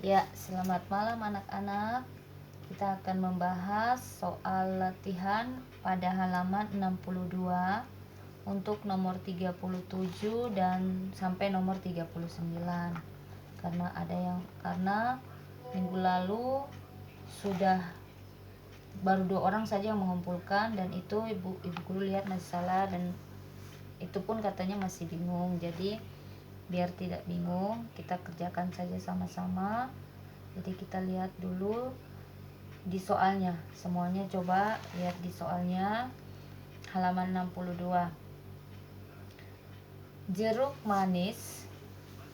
Ya, selamat malam anak-anak. Kita akan membahas soal latihan pada halaman 62 untuk nomor 37 dan sampai nomor 39. Karena minggu lalu sudah baru 2 orang saja yang mengumpulkan, dan itu ibu guru lihat masih salah, dan itu pun katanya masih bingung. Jadi biar tidak bingung, kita kerjakan saja sama-sama. Jadi kita lihat dulu di soalnya, semuanya coba lihat di soalnya halaman 62. Jeruk manis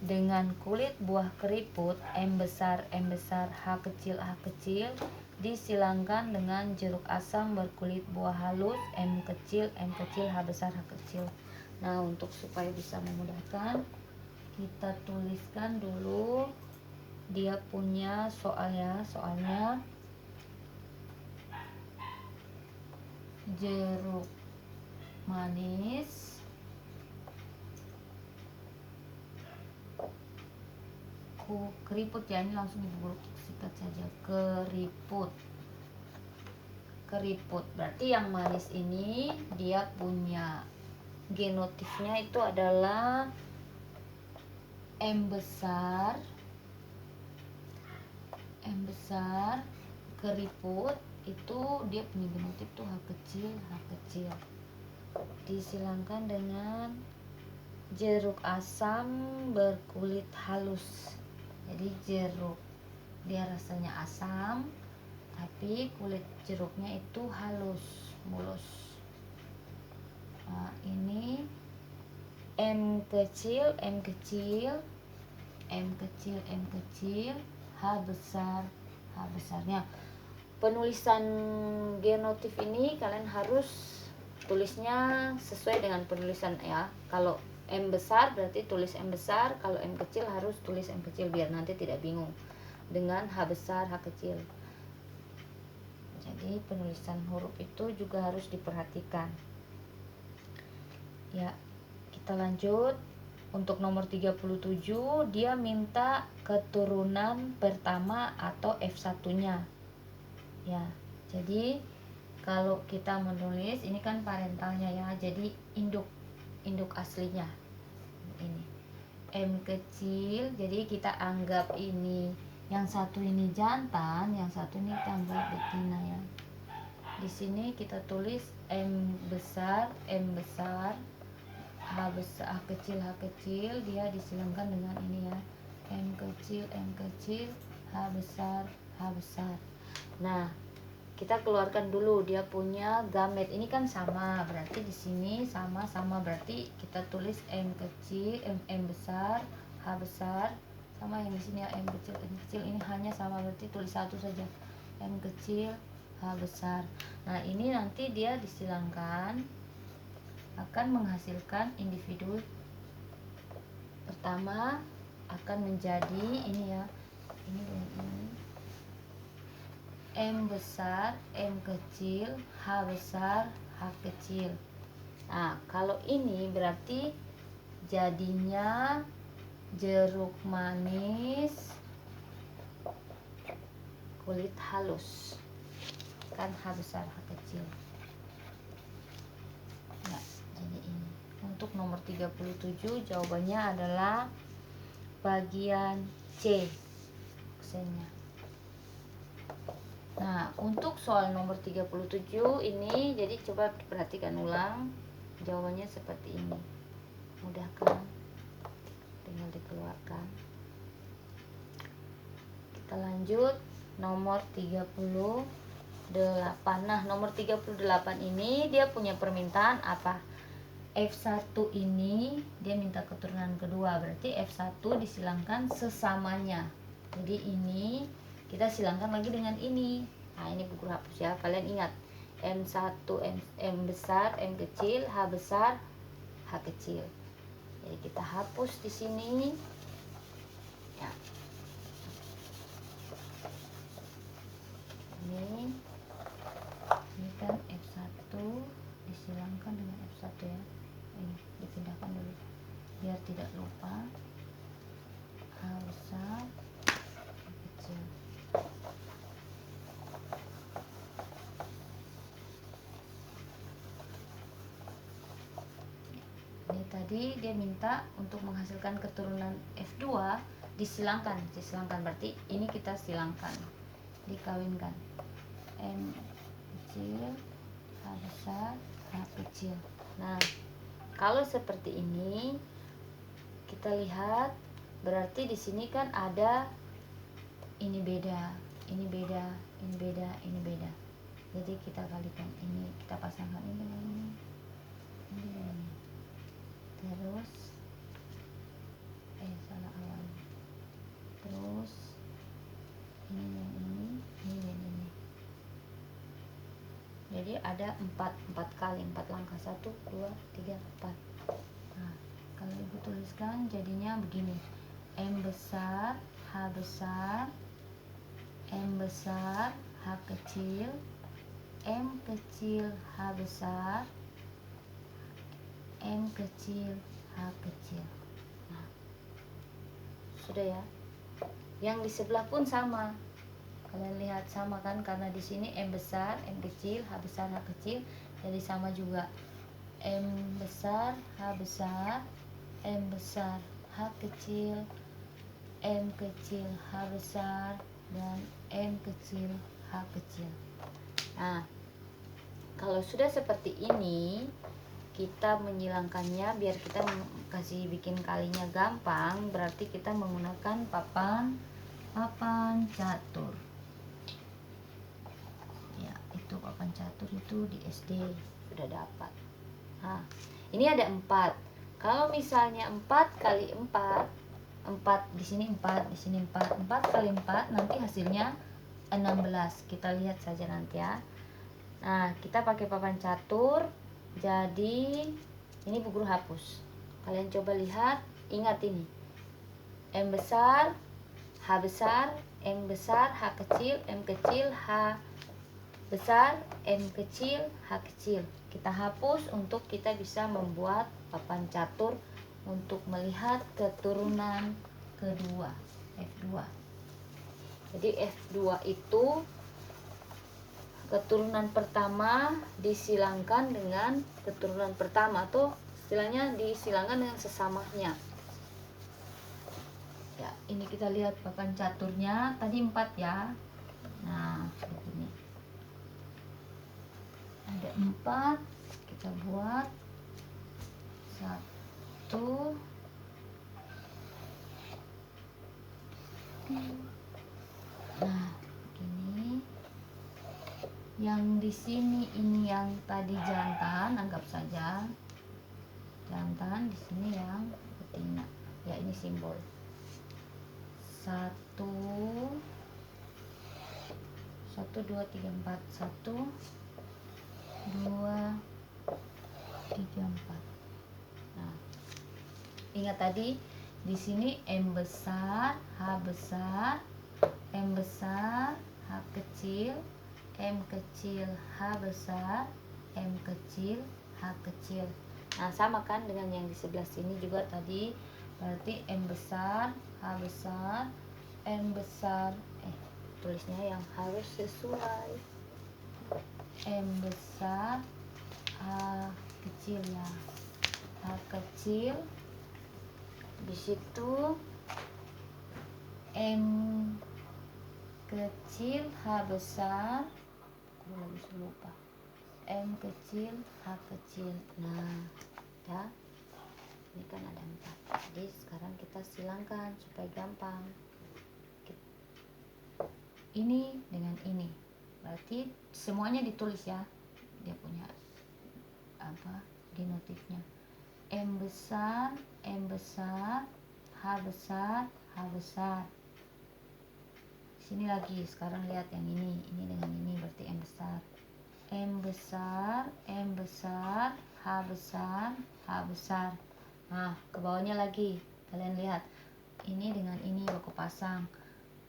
dengan kulit buah keriput M besar, H kecil, disilangkan dengan jeruk asam berkulit buah halus M kecil, H besar, H kecil. Nah, untuk supaya bisa memudahkan, kita tuliskan dulu dia punya soalnya jeruk manis keriput, ya, ini langsung ibu sikat saja, keriput berarti yang manis ini dia punya genotifnya itu adalah M besar, keriput itu dia punya genotif tuh H kecil, disilangkan dengan jeruk asam berkulit halus. Jadi jeruk dia rasanya asam, tapi kulit jeruknya itu halus, mulus. Nah, ini M kecil, H besarnya. Penulisan genotif ini kalian harus tulisnya sesuai dengan penulisan, ya. Kalau M besar berarti tulis M besar, kalau M kecil harus tulis M kecil biar nanti tidak bingung dengan H besar, H kecil. Jadi penulisan huruf itu juga harus diperhatikan. Ya, kita lanjut. Untuk nomor 37 dia minta keturunan pertama atau F1-nya. Ya, jadi kalau kita menulis ini kan parentalnya, ya. Jadi induk aslinya ini M kecil, jadi kita anggap ini yang satu ini jantan, yang satu ini kita anggap betina, ya. Di sini kita tulis M besar, H kecil, dia disilangkan dengan ini, ya, M kecil, H besar. Nah, kita keluarkan dulu dia punya gamet. Ini kan sama, berarti di sini sama berarti kita tulis M kecil, M besar, H besar, sama yang di sini, ya, M kecil. Ini hanya sama, berarti tulis satu saja, M kecil, H besar. Nah, ini nanti dia disilangkan akan menghasilkan individu pertama akan menjadi ini, ya, ini M besar, M kecil, H besar, H kecil. Nah, kalau ini berarti jadinya jeruk manis kulit halus, kan H besar, H kecil. Nah, jadi ini. Untuk nomor 37 jawabannya adalah bagian C, opsinya. Nah, untuk soal nomor 37 ini, jadi coba perhatikan ulang. Jawabannya seperti ini. Mudah kan? Tinggal dikeluarkan. Kita lanjut nomor 38. Nah, nomor 38 ini dia punya permintaan apa? F1 ini dia minta keturunan kedua, berarti F1 disilangkan sesamanya. Jadi ini kita silangkan lagi dengan ini. Nah, ini buku hapus, ya. Kalian ingat M1, M besar, M kecil, H besar, H kecil. Jadi kita hapus di sini, ya. Ini kan F1 disilangkan dengan F1, ya. Ini dipindahkan dulu biar tidak lupa. H besar, kecil. Ini tadi dia minta untuk menghasilkan keturunan F2 disilangkan berarti ini kita silangkan, dikawinkan. M kecil, H besar, H kecil. Nah, kalau seperti ini kita lihat berarti di sini kan ada ini beda, ini beda, ini beda, ini beda. Jadi kita kalikan ini, kita pasangkan ini dengan ini dengan ini. Terus salah awal. Terus ini dan ini dan ini. Jadi ada 4 kali, 4 langkah, 1, 2, 3, 4. Nah, kalau ibu tuliskan jadinya begini: M besar, H besar, M besar, H kecil, M kecil, H besar, M kecil, H kecil. Nah, sudah ya. Yang di sebelah pun sama. Kalian lihat sama kan, karena di sini M besar, M kecil, H besar, H kecil, jadi sama juga. M besar, H besar, M besar, H kecil, M kecil, H besar, dan M kecil, H kecil. Nah, kalau sudah seperti ini, kita menyilangkannya biar kita kasih bikin kalinya gampang, berarti kita menggunakan papan catur. Ya, itu papan catur itu di SD sudah dapat. Nah, ini ada 4. Kalau misalnya 4 kali 4, 4 di sini 4, di sini 4, 4 kali 4 nanti hasilnya 16. Kita lihat saja nanti ya. Nah, kita pakai papan catur. Jadi ini Bu Guru hapus. Kalian coba lihat, ingat ini. M besar, H besar, M besar, H kecil, M kecil, H besar, M kecil, H kecil. Kita hapus untuk kita bisa membuat papan catur untuk melihat keturunan kedua, F2. Jadi F2 itu keturunan pertama disilangkan dengan keturunan pertama, atau istilahnya disilangkan dengan sesamanya. Ya, ini kita lihat papan caturnya tadi 4 ya. Nah, begini. Ada 4, kita buat 1. Nah, begini. Yang di sini ini yang tadi jantan, anggap saja jantan, di sini yang betina. Ya, ini simbol 1 2 3 4, 1 2 3 4. Nah, ingat tadi di sini M besar, H besar, M besar, H kecil, M kecil, H besar, M kecil, H kecil. Nah, sama kan dengan yang di sebelah sini juga tadi. Berarti M besar, H besar, M besar, tulisnya yang harus sesuai. M besar, H kecil ya. H kecil. Di situ M kecil, H besar. Aku lagi lupa. M kecil, H kecil. Nah, ya. Ini kan ada 4. Jadi sekarang kita silangkan supaya gampang. Ini dengan ini. Berarti semuanya ditulis ya. Dia punya denotifnya. M besar, M besar, H besar, H besar. Sini lagi, sekarang lihat yang ini dengan ini berarti M besar. M besar, M besar, H besar, H besar. Nah, ke bawahnya lagi, kalian lihat. Ini dengan ini aku pasang.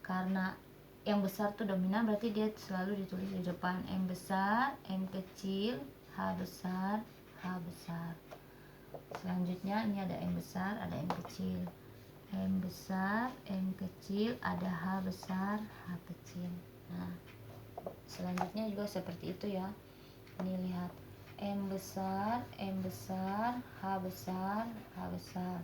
Karena yang besar tuh dominan, berarti dia selalu ditulis di depan. M besar, M kecil, H besar, H besar. Selanjutnya ini ada M besar, ada M kecil. M besar, M kecil, ada H besar, H kecil. Nah, selanjutnya juga seperti itu ya. Ini lihat, M besar, M besar, H besar, H besar.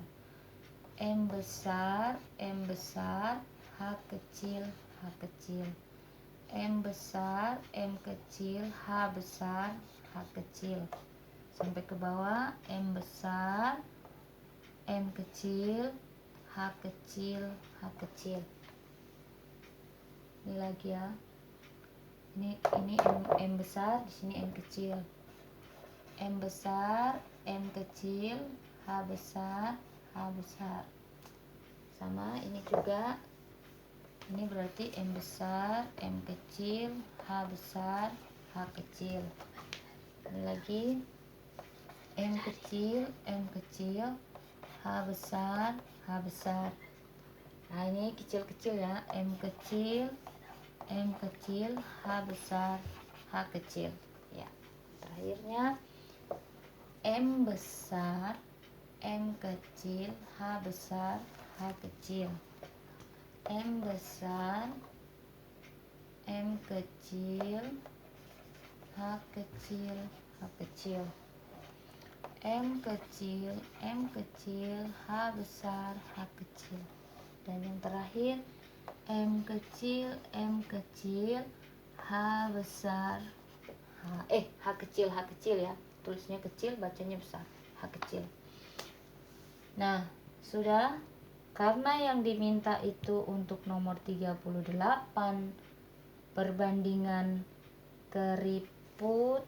M besar, M besar, H kecil, H kecil. M besar, M kecil, H besar, H kecil. Sampai ke bawah, M besar, M kecil, H kecil, H kecil. Ini lagi ya. Ini M besar, di sini M kecil. M besar, M kecil, H besar, H besar. Sama ini juga. Ini berarti M besar, M kecil, H besar, H kecil. Ini lagi M kecil, M kecil, H besar, H besar. Nah, ini kecil-kecil ya. M kecil, H besar, H kecil. Ya, terakhirnya M besar, M kecil, H besar, H kecil. M besar, M kecil, H kecil, H kecil. M kecil, M kecil, H besar, H kecil. Dan yang terakhir M kecil, H besar, H kecil ya. Tulisnya kecil, bacanya besar. H kecil. Nah, sudah. Karena yang diminta itu untuk nomor 38, perbandingan keriput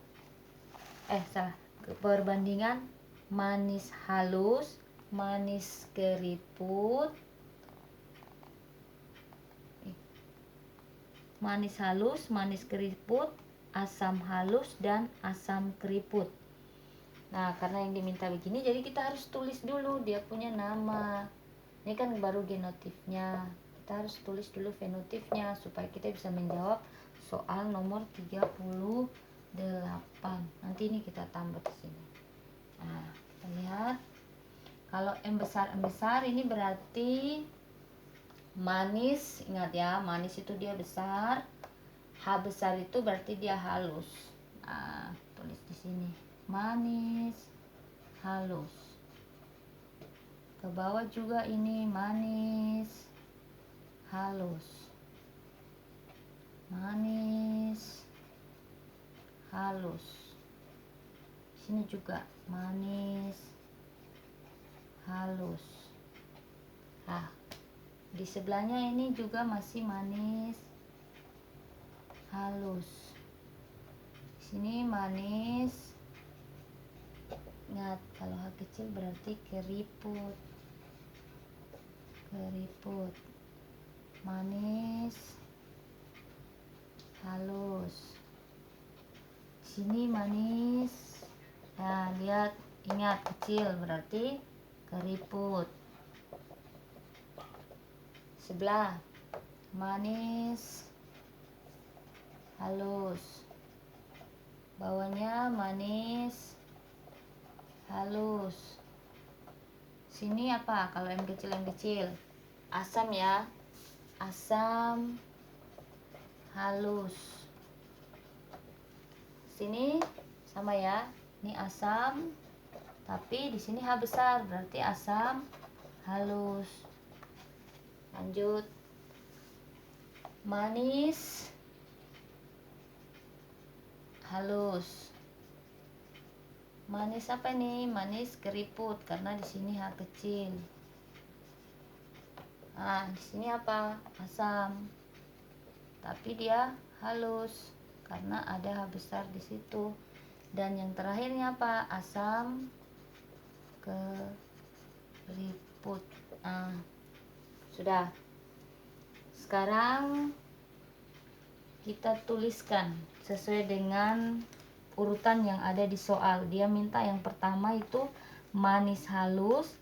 perbandingan manis halus, manis keriput, manis halus, manis keriput, asam halus, dan asam keriput. Nah, karena yang diminta begini, jadi kita harus tulis dulu dia punya nama. Ini kan baru genotifnya. Kita harus tulis dulu fenotipnya supaya kita bisa menjawab soal nomor 38. Nanti ini kita tambah di sini. Nah, kita lihat. Kalau M besar ini berarti manis. Ingat ya, manis itu dia besar. H besar itu berarti dia halus. Nah, tulis di sini. Manis, halus. Ke bawah juga ini manis, halus. Manis, halus. Sini juga manis, halus. Nah, di sebelahnya ini juga masih manis, halus. Sini manis. Ingat, kalau H kecil berarti keriput. Keriput. Manis, halus. Sini manis. Nah, lihat, ingat kecil berarti keriput. Sebelah manis, halus. Bawahnya manis, halus. Sini apa? Kalau M kecil, asam ya. Asam, halus. Sini sama ya. Ini asam, tapi di sini H besar, berarti asam halus. Lanjut. Manis, halus. Manis apa nih? Manis keriput karena di sini H kecil. Nah, di sini apa? Asam. Tapi dia halus karena ada H besar di situ. Dan yang terakhirnya apa? Asam keriput. Nah, sudah. Sekarang kita tuliskan sesuai dengan urutan yang ada di soal. Dia minta yang pertama itu manis halus,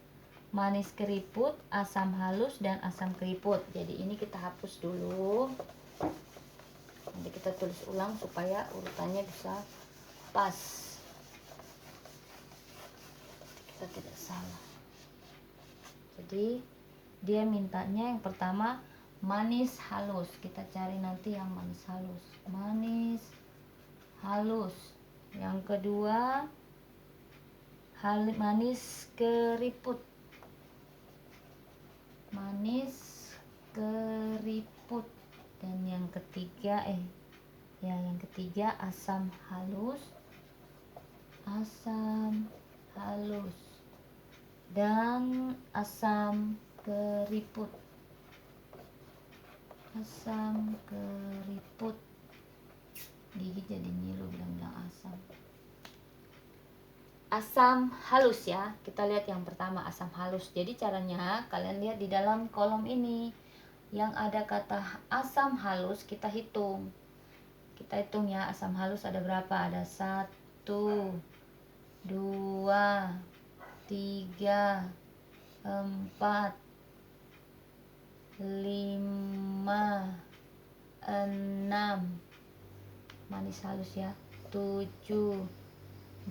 manis keriput, asam halus, dan asam keriput. Jadi ini kita hapus dulu. Nanti kita tulis ulang supaya urutannya bisa pas. Kita tidak salah. Jadi Dia mintanya yang pertama manis halus. Kita cari nanti yang manis halus. Manis halus. Yang kedua manis keriput. Manis keriput. Dan yang ketiga yang ketiga asam halus. Asam halus dan asam keriput. Asam keriput. Gigi jadi ngilu bilang asam. Asam halus ya. Kita lihat yang pertama asam halus. Jadi caranya kalian lihat di dalam kolom ini yang ada kata asam halus, kita hitung. Kita hitung ya, asam halus ada berapa? Ada 1, 2, 3, 4, 5, 6. Manis halus ya. 7,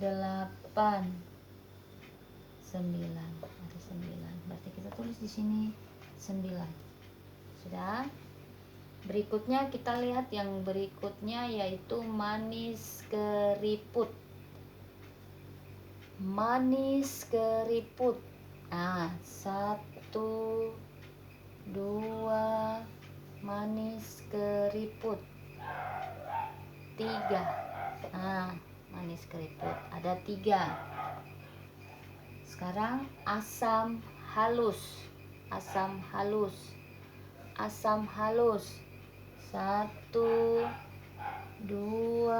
8, 9. Ada 9. Berarti kita tulis di sini 9. Sudah. Berikutnya kita lihat yang berikutnya yaitu manis keriput. Manis keriput. Nah, 1, 2, manis keriput. 3. Nah, manis keriput ada 3. Sekarang asam halus. Asam halus. Asam halus. 1, 2.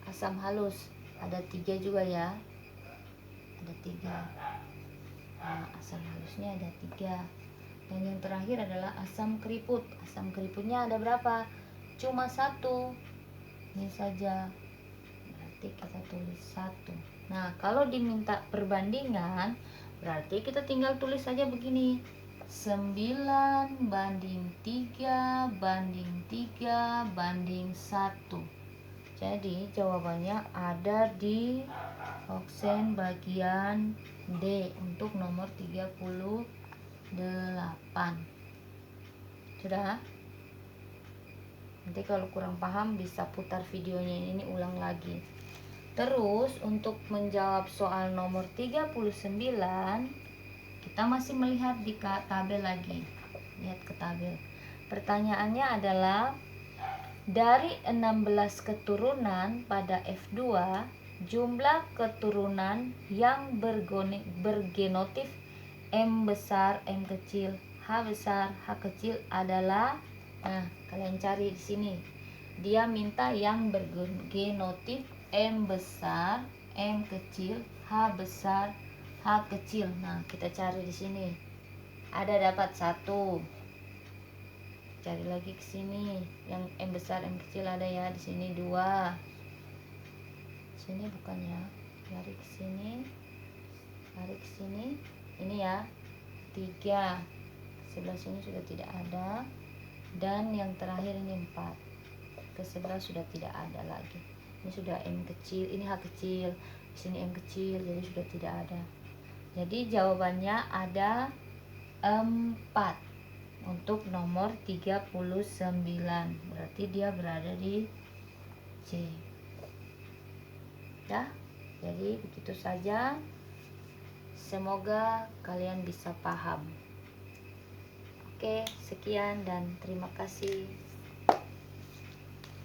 Asam halus ada 3 juga ya. Ada 3. Nah, asam halusnya ada 3. Dan yang terakhir adalah asam keriput. Asam keriputnya ada berapa? Cuma 1. Ini saja. Berarti kita tulis 1. Nah, kalau diminta perbandingan, berarti kita tinggal tulis saja begini. 9 banding 3 banding 3 banding 1. Jadi jawabannya ada di option bagian D untuk nomor 38. Sudah? Nanti kalau kurang paham bisa putar videonya ini ulang lagi. Terus untuk menjawab soal nomor 39, kita masih melihat di tabel lagi. Lihat ke tabel. Pertanyaannya adalah dari 16 keturunan pada F2, jumlah keturunan yang bergenotif M besar, M kecil, H besar, H kecil adalah, nah kalian cari di sini. Dia minta yang bergenotif M besar, M kecil, H besar, H kecil. Nah, kita cari di sini. Ada dapat 1. Cari lagi ke sini. Yang M besar, M kecil ada ya di sini 2. Sini bukan ya. Cari ke sini. Cari ke sini. Ini ya. 3. Sebelah sini sudah tidak ada. Dan yang terakhir ini 4. Ke sebelah sudah tidak ada lagi. Ini sudah M kecil, ini H kecil. Di sini M kecil, jadi sudah tidak ada. Jadi jawabannya ada 4 untuk nomor 39. Berarti dia berada di C. Ya. Jadi begitu saja. Semoga kalian bisa paham. Oke, sekian dan terima kasih.